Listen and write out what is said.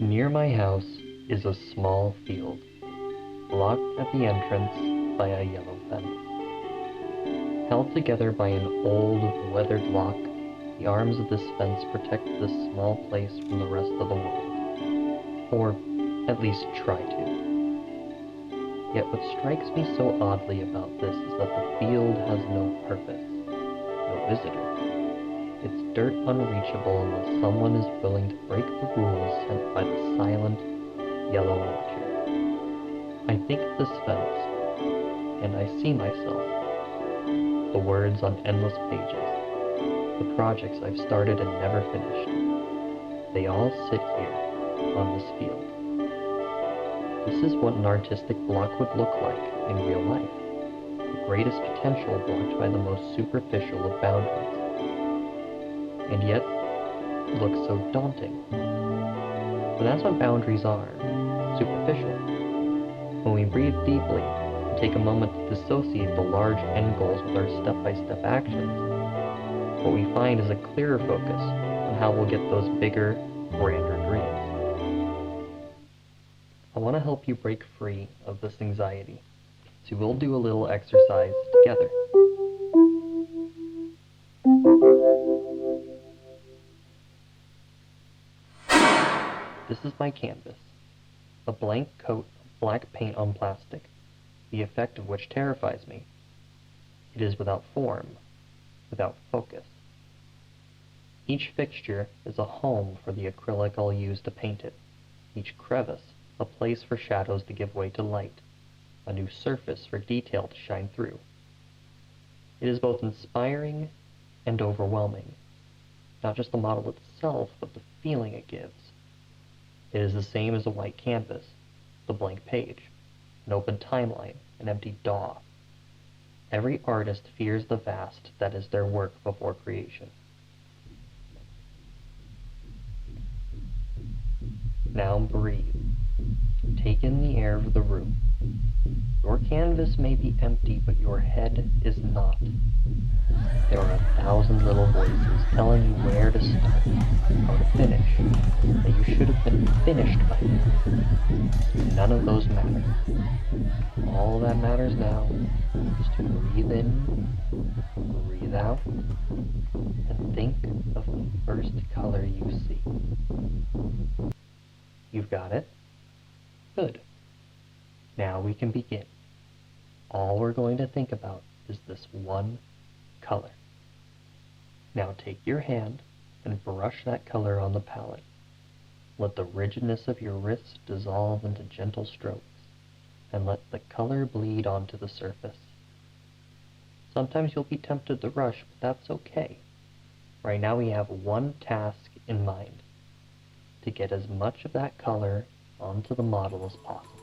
Near my house is a small field, blocked at the entrance by a yellow fence. Held together by an old, weathered lock, the arms of this fence protect this small place from the rest of the world. Or at least try to. Yet what strikes me so oddly about this is that the field has no purpose, no visitor. It's dirt unreachable unless someone is willing to break the rules sent by the silent, yellow watcher. I think of this fence, and I see myself. The words on endless pages, the projects I've started and never finished. They all sit here, on this field. This is what an artistic block would look like in real life. The greatest potential blocked by the most superficial of boundaries. And yet, it looks so daunting. But that's what boundaries are, superficial. When we breathe deeply and take a moment to dissociate the large end goals with our step-by-step actions, what we find is a clearer focus on how we'll get those bigger, grander dreams. I want to help you break free of this anxiety, so we'll do a little exercise together. This is my canvas, a blank coat of black paint on plastic, the effect of which terrifies me. It is without form, without focus. Each fixture is a home for the acrylic I'll use to paint it, each crevice a place for shadows to give way to light, a new surface for detail to shine through. It is both inspiring and overwhelming, not just the model itself, but the feeling it gives. It is the same as a white canvas, the blank page, an open timeline, an empty DAW. Every artist fears the vast that is their work before creation. Now breathe. Take in the air of the room. Your canvas may be empty, but your head is not. There are 1,000 little voices telling you where to start, how to finish, that you should have been finished by now. None of those matter. All that matters now is to breathe in, breathe out, and think of the first color you see. You've got it? Good. Now we can begin. All we're going to think about is this one color. Now take your hand and brush that color on the palette. Let the rigidness of your wrist dissolve into gentle strokes, and let the color bleed onto the surface. Sometimes you'll be tempted to rush, but that's okay. Right now we have one task in mind: to get as much of that color onto the model as possible.